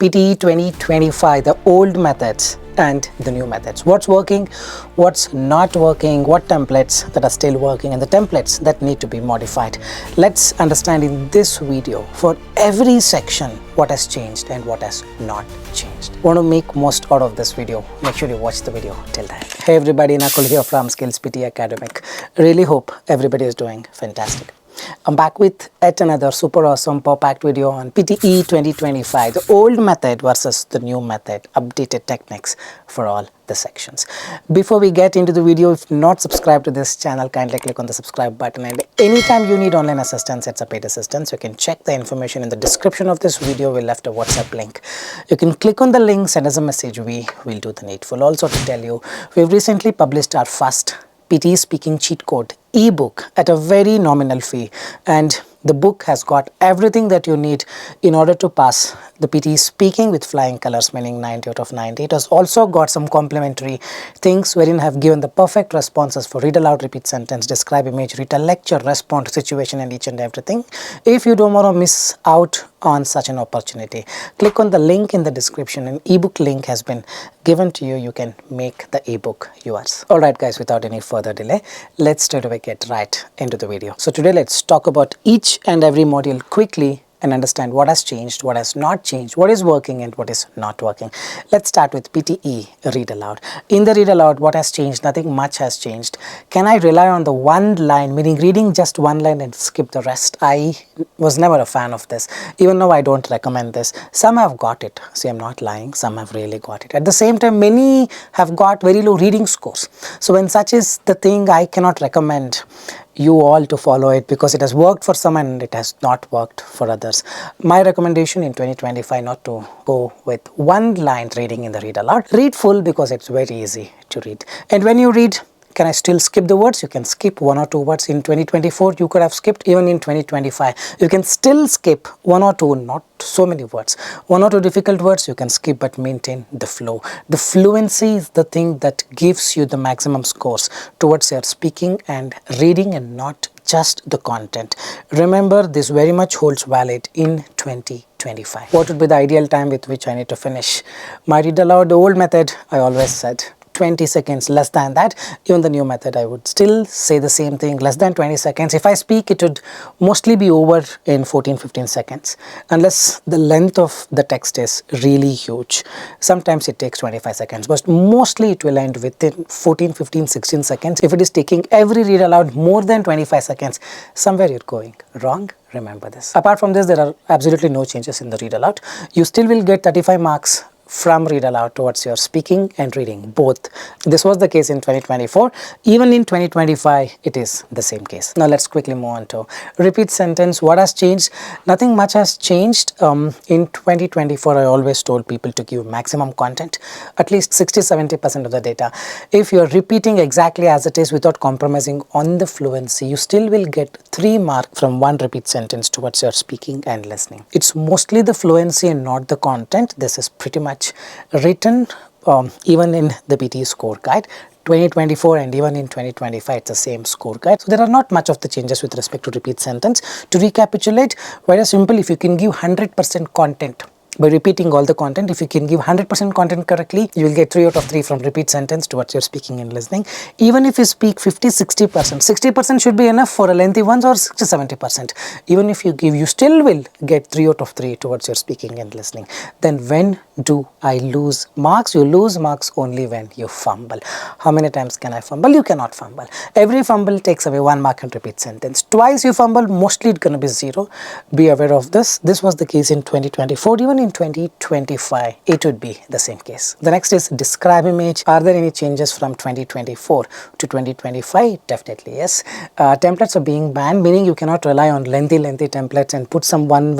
PTE 2025, the old methods and the new methods. What's working, what's not working, what templates that are still working and the templates that need to be modified. Let's understand in this video for every section what has changed and what has not changed. Want to make most out of this video? Make sure you watch the video till then. Hey everybody, Nakul here from SKILLS PTE ACADEMIC. Really hope everybody is doing fantastic. I'm back with yet another super awesome packed video on PTE 2025, the old method versus the new method, updated techniques for all the sections. Before we get into the video, if not subscribed to this channel, kindly click on the subscribe button, and anytime you need online assistance, it's a paid assistance. You can check the information in the description of this video. We left a WhatsApp link. You can click on the link, send us a message. We will do the needful. Also to tell you, we've recently published our first PTE speaking cheat code ebook at a very nominal fee, and the book has got everything that you need in order to pass the PTE speaking with flying colors, meaning 90 out of 90. It has also got some complementary things wherein I have given the perfect responses for read aloud, repeat sentence, describe image, retell, lecture, respond, situation and each and everything. If you don't want to miss out on such an opportunity, click on the link in the description. An ebook link has been given to you. You can make the ebook yours. Alright guys, without any further delay, let's straight away get right into the video. So today let's talk about each and every module quickly and understand what has changed, what has not changed, what is working and what is not working. Let's start with PTE read aloud. In the read aloud, what has changed? Nothing much has changed. Can I rely on the one line, meaning reading just one line and skip the rest? I was never a fan of this. Even though I don't recommend this. Some have got it. See, I'm not lying. Some have really got it. At the same time, many have got very low reading scores. So when such is the thing, I cannot recommend you all to follow it because it has worked for some and it has not worked for others. My recommendation in 2025 not to go with one line reading in the read aloud. Read full because it's very easy to read. And when you read, can I still skip the words? You can skip one or two words. In 2024, you could have skipped. Even in 2025, you can still skip one or two, not so many words. One or two difficult words you can skip, but maintain the flow. The fluency is the thing that gives you the maximum scores towards your speaking and reading and not just the content. Remember, this very much holds valid in 2025. What would be the ideal time with which I need to finish my read aloud? The old method, I always said 20 seconds, less than that. Even the new method, I would still say the same thing, less than 20 seconds. If I speak, it would mostly be over in 14-15 seconds, unless the length of the text is really huge. Sometimes it takes 25 seconds, but mostly it will end within 14, 15, 16 seconds. If it is taking every read aloud more than 25 seconds, somewhere you're going wrong. Remember this. Apart from this, there are absolutely no changes in the read aloud. You still will get 35 marks from read aloud towards your speaking and reading both. This was the case in 2024. Even in 2025, it is the same case. Now let's quickly move on to repeat sentence. What has changed? Nothing much has changed. In 2024, I always told people to give maximum content, at least 60-70% of the data. If you're repeating exactly as it is without compromising on the fluency, you still will get 3 marks from one repeat sentence towards your speaking and listening. It's mostly the fluency and not the content. This is pretty much written even in the PTE score guide 2024, and even in 2025 it's the same score guide. So there are not much of the changes with respect to repeat sentence. To recapitulate, very simple. If you can give 100% content by repeating all the content, if you can give 100% content correctly, you will get 3 out of 3 from repeat sentence towards your speaking and listening. Even if you speak 50-60%, 60% should be enough for a lengthy ones, or 60-70%. Even if you give, you still will get 3 out of 3 towards your speaking and listening. Then when do I lose marks? You lose marks only when you fumble. How many times can I fumble? You cannot fumble. Every fumble takes away 1 mark in repeat sentence. Twice you fumble, mostly it's going to be 0. Be aware of this. This was the case in 2024. Even in 2025, it would be the same case. The next is describe image. Are there any changes from 2024 to 2025? Definitely yes. Templates are being banned, meaning you cannot rely on lengthy templates and put some one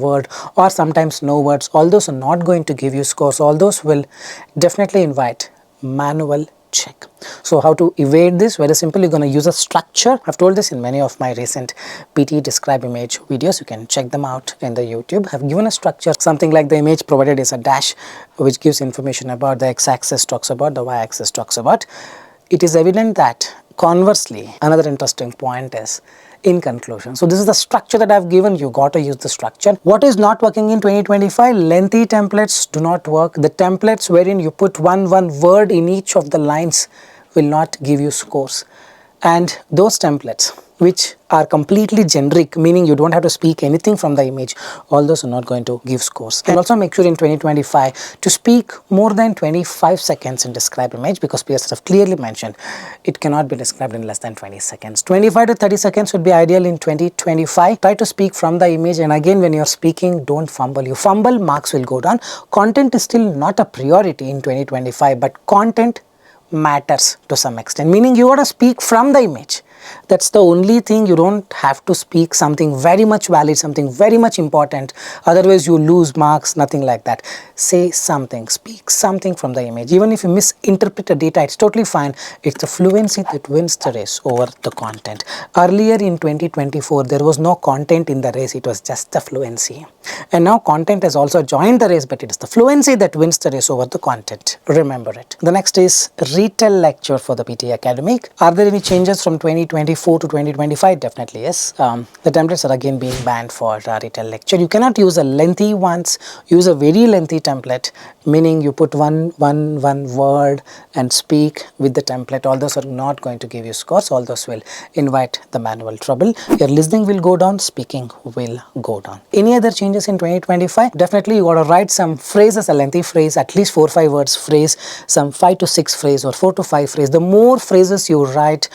word or sometimes no words. All those are not going to give you scores. All those will definitely invite manual check. So how to evade this? Very simple. You're going to use a structure. I've told this in many of my recent PTE describe image videos. You can check them out in the YouTube. I've given a structure, something like the image provided is a dash which gives information about the x-axis, talks about the y-axis, talks about. It is evident that conversely, another interesting point is in conclusion. So this is the structure that I've given. You got to use the structure. What is not working in 2025? Lengthy templates do not work. The templates wherein you put one word in each of the lines will not give you scores. And those templates which are completely generic, meaning you don't have to speak anything from the image, all those are not going to give scores. And also make sure in 2025 to speak more than 25 seconds in describe image, because peers have clearly mentioned it cannot be described in less than 20 seconds. 25 to 30 seconds would be ideal in 2025. Try to speak from the image, and again, when you're speaking, don't fumble. You fumble, marks will go down. Content is still not a priority in 2025, but content matters to some extent, meaning you got to speak from the image. That's the only thing. You don't have to speak something very much valid, something very much important, otherwise you lose marks, nothing like that. Say something, speak something from the image. Even if you misinterpret the data, it's totally fine. It's the fluency that wins the race over the content. Earlier in 2024, there was no content in the race, it was just the fluency. And now content has also joined the race, but it is the fluency that wins the race over the content. Remember it. The next is Retell lecture for the PTE Academic. Are there any changes from 2024 to 2025? Definitely yes. The templates are again being banned for Retell lecture. You cannot use a lengthy ones. Use a very lengthy template, meaning you put one word and speak with the template. All those are not going to give you scores. All those will invite the manual trouble. Your listening will go down, speaking will go down. Any other changes in 2025? Definitely you got to write some phrases, a lengthy phrase, at least 4 or 5 words phrase, some 5 to 6 phrase or 4 to 5 phrase. The more phrases you write,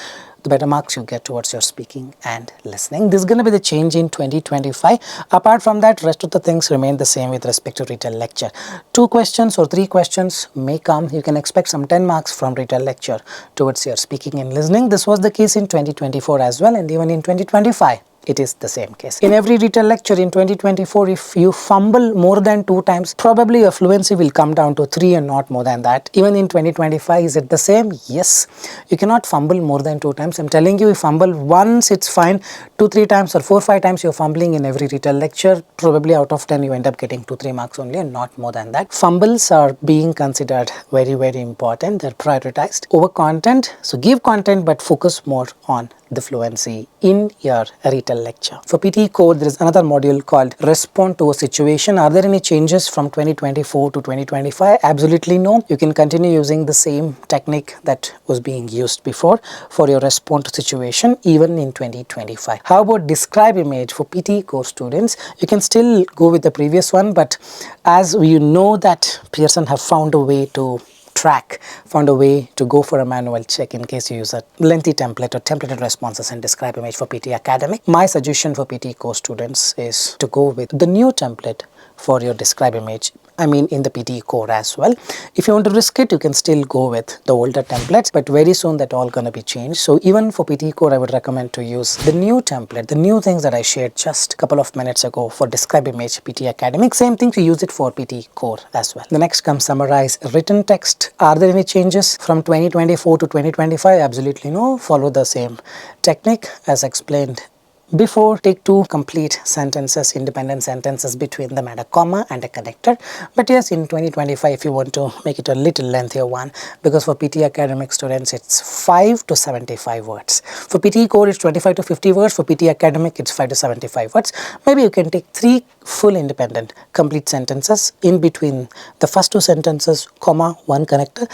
the better marks you get towards your speaking and listening. This is going to be the change in 2025. Apart from that, rest of the things remain the same with respect to Retell lecture. 2 questions or 3 questions may come. You can expect some 10 marks from Retell lecture towards your speaking and listening. This was the case in 2024 as well, and even in 2025. It is the same case. In every Retell lecture in 2024, if you fumble more than 2 times, probably your fluency will come down to 3 and not more than that. Even in 2025, is it the same? Yes. You cannot fumble more than 2 times. I'm telling you, if you fumble once, it's fine. 2-3 times or 4-5 times you're fumbling in every Retell lecture, probably out of 10 you end up getting 2-3 marks only and not more than that. Fumbles are being considered very, very important. They're prioritized over content. So give content, but focus more on the fluency in your Retell lecture. For PTE core, there is another module called respond to a situation. Are there any changes from 2024 to 2025? Absolutely no. You can continue using the same technique that was being used before for your respond to situation even in 2025. How about describe image for PTE core students? You can still go with the previous one, but as you know that Pearson have found a way to found a way to go for a manual check in case you use a lengthy template or templated responses and describe image for PTE Academic. My suggestion for PTE core students is to go with the new template for your describe image. I mean in the PTE core as well. If you want to risk it, you can still go with the older templates, but very soon that all gonna be changed. So even for PTE core, I would recommend to use the new template, the new things that I shared just a couple of minutes ago for describe image PTE Academic. Same thing to use it for PTE core as well. The next comes summarize written text. Are there any changes from 2024 to 2025? Absolutely no. Follow the same technique as explained before. Take 2 complete sentences, independent sentences between them and a comma and a connector. But yes, in 2025, if you want to make it a little lengthier one, because for PTE Academic students, it's 5 to 75 words. For PTE core, it's 25 to 50 words. For PTE Academic, it's 5 to 75 words. Maybe you can take 3 full independent complete sentences in between the first 2 sentences, comma, 1 connector.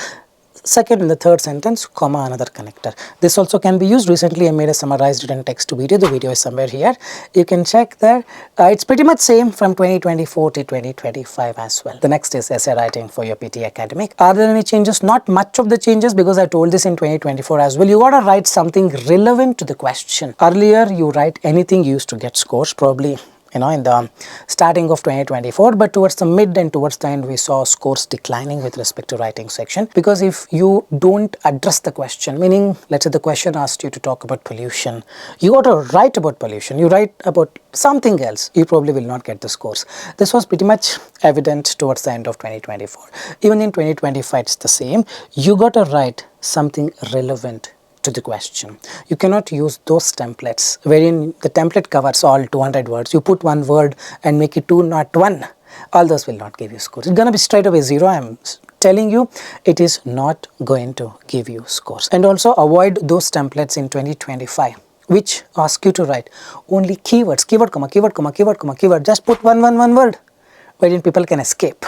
Second and the third sentence, comma, another connector. This also can be used. Recently I made a summarized written text video. The video is somewhere here. You can check there. It's pretty much same from 2024 to 2025 as well. The next is essay writing for your PTE Academic. Are there any changes? Not much of the changes, because I told this in 2024 as well. You gotta write something relevant to the question. Earlier you write anything, you used to get scores, probably in the starting of 2024, but towards the mid and towards the end we saw scores declining with respect to writing section, because if you don't address the question, meaning let's say the question asked you to talk about pollution, you got to write about pollution, you write about something else, you probably will not get the scores. This was pretty much evident towards the end of 2024. Even in 2025 it's the same. You got to write something relevant to the question. You cannot use those templates wherein the template covers all 200 words. You put 1 word and make it 2, not 1. All those will not give you scores. It's gonna be straight away 0. I'm telling you, it is not going to give you scores. And also avoid those templates in 2025 which ask you to write only keywords, keyword, comma, keyword, comma, keyword, comma, keyword. Just put one word. Wherein people can escape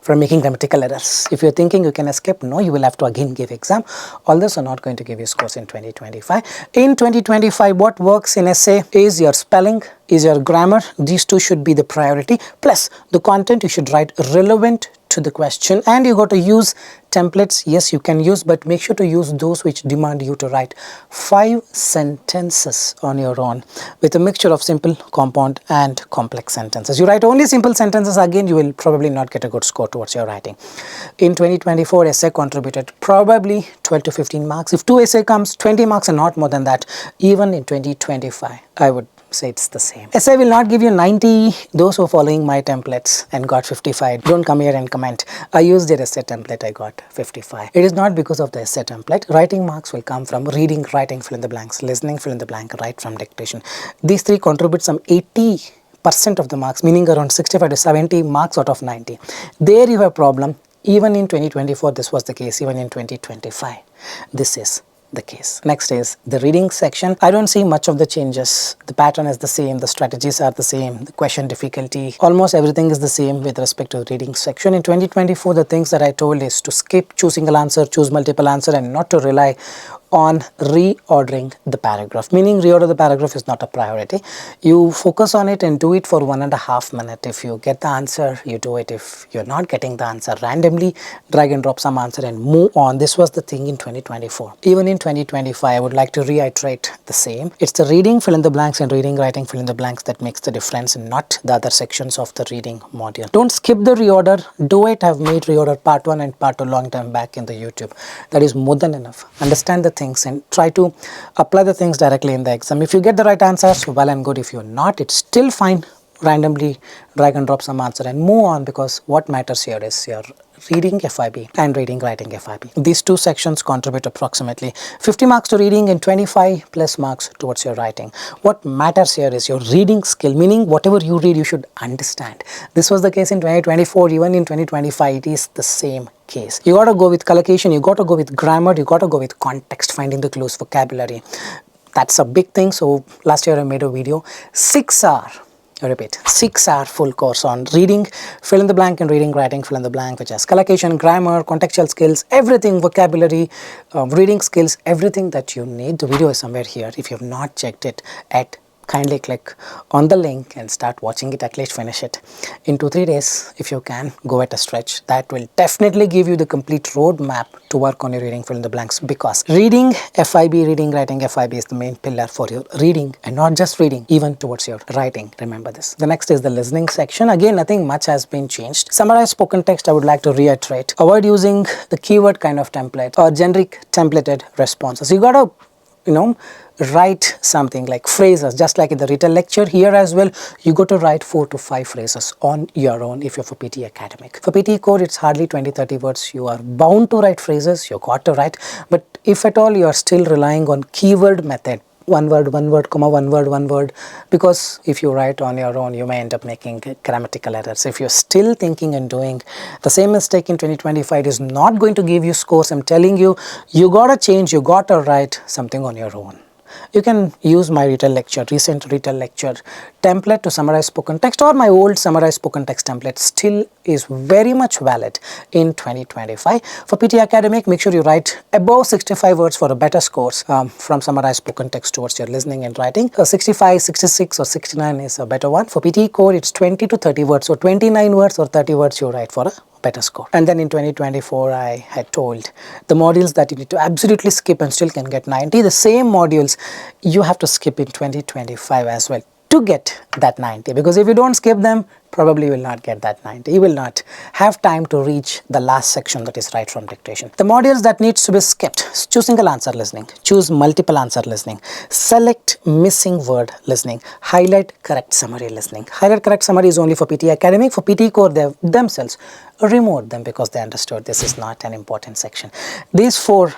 from making grammatical errors. If you're thinking you can escape, no, you will have to again give exam. All those are not going to give you scores in 2025. In 2025, what works in essay is your spelling, is your grammar. These two should be the priority. Plus, the content you should write relevant to the question, and you got to use templates. Yes, you can use, but make sure to use those which demand you to write 5 sentences on your own with a mixture of simple, compound and complex sentences. You write only simple sentences, again you will probably not get a good score towards your writing. In 2024, essay contributed probably 12 to 15 marks. If 2 essay comes, 20 marks and not more than that. Even in 2025, I would say it's the same. Essay will not give you 90. Those who are following my templates and got 55, don't come here and comment, I used their essay template, I got 55. It is not because of the essay template. Writing marks will come from reading, writing, fill in the blanks, listening, fill in the blank, write from dictation. These three contribute some 80% of the marks, meaning around 65 to 70 marks out of 90. There you have problem. Even in 2024, this was the case. Even in 2025, this is the case. Next is the reading section. I don't see much of the changes. The pattern is the same, the strategies are the same, the question difficulty, almost everything is the same with respect to the reading section. In 2024, the things that I told is to skip choose single answer, choose multiple answer, and not to rely on reordering the paragraph, meaning reorder the paragraph is not a priority. You focus on it and do it for 1.5 minutes. If you get the answer, you do it. If you're not getting the answer, randomly drag and drop some answer and move on. This was the thing in 2024. Even in 2025, I would like to reiterate the same. It's the reading, fill in the blanks, and reading, writing, fill in the blanks that makes the difference, and not the other sections of the reading module. Don't skip the reorder. Do it. I've made reorder part 1 and part 2 long time back in the YouTube. That is more than enough. Understand the things and try to apply the things directly in the exam. If you get the right answers, well and good. If you're not, it's still fine. Randomly drag and drop some answer and move on, because what matters here is your reading FIB and reading, writing FIB. These two sections contribute approximately 50 marks to reading and 25 plus marks towards your writing. What matters here is your reading skill, meaning whatever you read, you should understand. This was the case in 2024, even in 2025, it is the same case. You got to go with collocation, you got to go with grammar, you got to go with context, finding the clues, vocabulary. That's a big thing. So last year I made a video, 6 hour. I repeat, 6 hour full course on reading, fill in the blank, and reading, writing, fill in the blank, which has collocation, grammar, contextual skills, everything, vocabulary, reading skills, everything that you need. The video is somewhere here. If you have not checked it yet, kindly click on the link and start watching it, at least finish it. In 2-3 days, if you can, go at a stretch. That will definitely give you the complete roadmap to work on your reading, fill in the blanks, because reading FIB, reading, writing FIB is the main pillar for your reading, and not just reading, even towards your writing. Remember this. The next is the listening section. Again, nothing much has been changed. Summarize spoken text, I would like to reiterate. Avoid using the keyword kind of template or generic templated responses. You gotta, write something like phrases, just like in the Retell lecture. Here as well, you got to write 4 to 5 phrases on your own if you're for PTE Academic. For PTE Core, it's hardly 20-30 words. You are bound to write phrases, you got to write. But if at all you are still relying on keyword method, one word, comma, one word, because if you write on your own, you may end up making grammatical errors. If you're still thinking and doing the same mistake in 2025, it is not going to give you scores. I'm telling you, you gotta change, you gotta write something on your own. You can use my Retell lecture, recent Retell lecture template to summarize spoken text, or my old summarize spoken text template still is very much valid in 2025. For PTE Academic, make sure you write above 65 words for a better scores from summarize spoken text towards your listening and writing. 65, 66 or 69 is a better one. For PTE Core, it's 20 to 30 words. So 29 words or 30 words you write for a better score. And then in 2024, I had told the modules that you need to absolutely skip and still can get 90. The same modules you have to skip in 2025 as well to get that 90, because if you don't skip them, probably you will not get that 90. You will not have time to reach the last section, that is right from dictation. The modules that needs to be skipped: choose single answer listening, choose multiple answer listening, select missing word listening, highlight correct summary listening. Highlight correct summary is only for PTE Academic. For PTE Core, they themselves removed them because they understood this is not an important section. These 4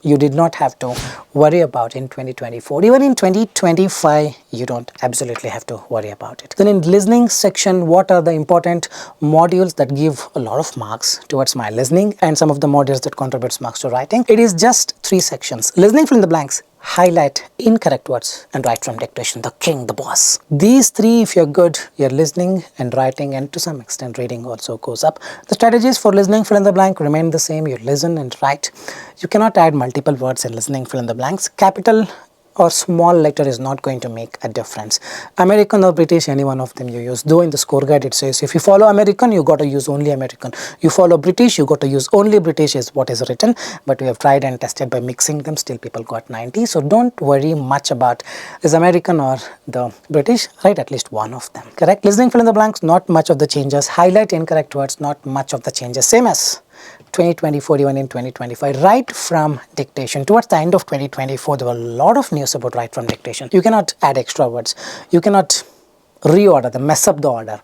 you did not have to worry about in 2024. Even in 2025, you don't absolutely have to worry about it. Then in listening section, what are the important modules that give a lot of marks towards my listening, and some of the modules that contributes marks to writing? It is just 3 sections: listening, fill in the blanks, highlight incorrect words and write from dictation. The king, the boss. These three, if you're good, your listening and writing and to some extent reading also goes up. The strategies for listening fill in the blank remain the same. You listen and write. You cannot add multiple words in listening fill in the blanks. Capital or small letter is not going to make a difference. American or British, any one of them you use. Though in the score guide it says if you follow American, you got to use only American. You follow British, you got to use only British is what is written. But we have tried and tested by mixing them, still people got 90. So don't worry much about is American or the British, write at least one of them. Correct? Listening fill in the blanks, not much of the changes. Highlight incorrect words, not much of the changes. Same as 2024, even in 2025, right from dictation. Towards the end of 2024, there were a lot of news about right from dictation. You cannot add extra words. You cannot reorder them, mess up the order,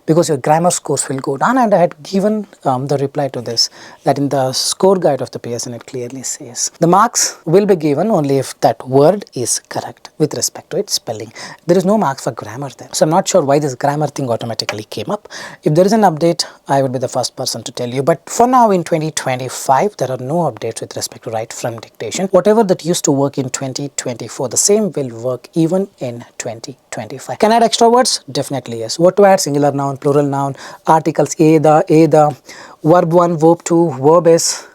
because your grammar scores will go down. And I had given the reply to this, that in the score guide of the PSN it clearly says the marks will be given only if that word is correct with respect to its spelling. There is no marks for grammar there. So I'm not sure why this grammar thing automatically came up. If there is an update, I would be the first person to tell you. But for now in 2025, there are no updates with respect to right from dictation. Whatever that used to work in 2024, the same will work even in 2025. Can I add extra words? Definitely yes. What to add? Singular noun, plural noun, articles, a, the, verb 1, verb 2, verb is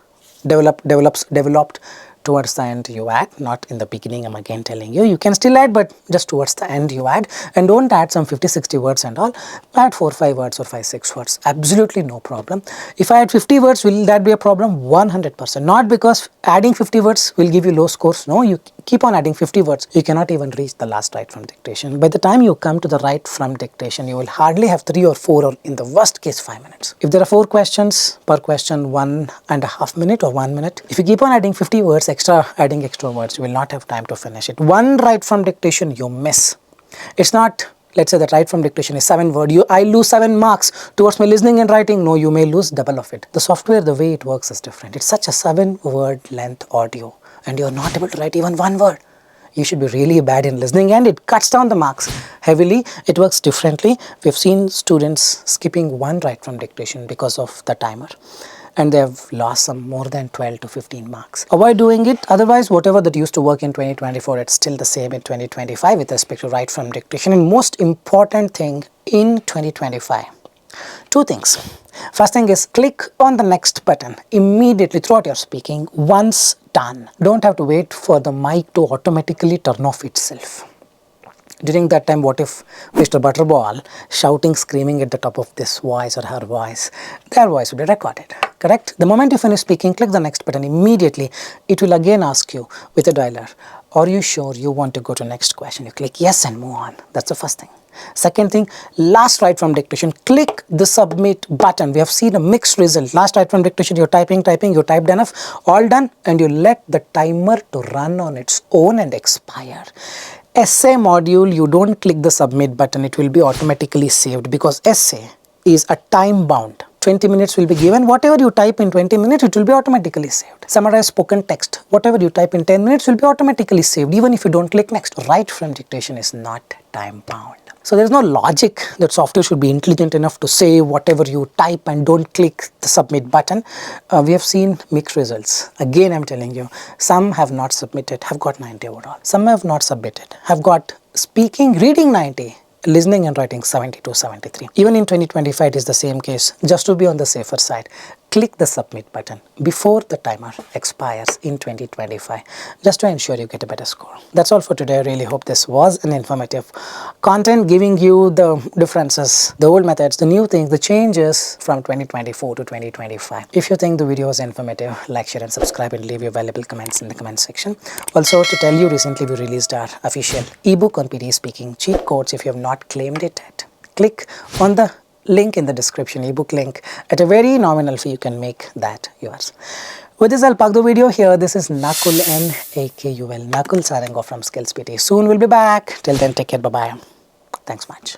developed. Towards the end you add, not in the beginning. I'm again telling you, you can still add, but just towards the end you add. And don't add some 50-60 words and all. Add 4-5 words or 5-6 words, absolutely no problem. If I add 50 words, will that be a problem? 100%. Not because adding 50 words will give you low scores. No, you keep on adding 50 words, you cannot even reach the last right from dictation. By the time you come to the right from dictation, you will hardly have 3 or 4 or in the worst case 5 minutes. If there are 4 questions, per question 1.5 minutes or 1 minute. If you keep on adding 50 words, adding extra words, you will not have time to finish it. One right from dictation you miss. It's not, let's say that right from dictation is 7 words. I lose 7 marks towards my listening and writing. No, you may lose double of it. The software, the way it works is different. It's such a 7-word length audio and you're not able to write even 1 word. You should be really bad in listening and it cuts down the marks heavily. It works differently. We've seen students skipping 1 right from dictation because of the timer. And they have lost some more than 12 to 15 marks. Avoid doing it. Otherwise, whatever that used to work in 2024, it's still the same in 2025 with respect to right from dictation. And most important thing in 2025, 2 things. First thing is click on the next button immediately throughout your speaking. Once done, don't have to wait for the mic to automatically turn off itself. During that time, what if Mr. Butterball shouting, screaming at the top of this voice or her voice, their voice will be recorded, correct? The moment you finish speaking, click the next button immediately. It will again ask you with a dialer, are you sure you want to go to next question? You click yes and move on. That's the first thing. Second thing, last right from dictation, click the submit button. We have seen a mixed result. Last right from dictation, you're typing, you typed enough, all done, and you let the timer to run on its own and expire. Essay module, you don't click the submit button, it will be automatically saved because essay is a time bound. 20 minutes will be given. Whatever you type in 20 minutes, it will be automatically saved. Summarize spoken text. Whatever you type in 10 minutes will be automatically saved, even if you don't click next. Right from dictation is not time bound. So there is no logic that software should be intelligent enough to say whatever you type and don't click the submit button. We have seen mixed results. Again, I'm telling you, some have not submitted, have got 90 overall. Some have not submitted, have got speaking, reading 90. Listening and writing 72, 73. Even in 2025 it is the same case. Just to be on the safer side, click the submit button before the timer expires in 2025 just to ensure you get a better score. That's all for today. I really hope this was an informative content giving you the differences, the old methods, the new things, the changes from 2024 to 2025. If you think the video was informative, like, share and subscribe and leave your valuable comments in the comment section. Also to tell you, recently we released our official ebook on PTE speaking cheat codes. If you have not claimed it yet, click on the link in the description, ebook link. At a very nominal fee, you can make that yours. With this, I'll park the video here. This is Nakul, Nakul, signing off from SKILLS PTE. Soon we'll be back. Till then, take care. Bye-bye. Thanks much.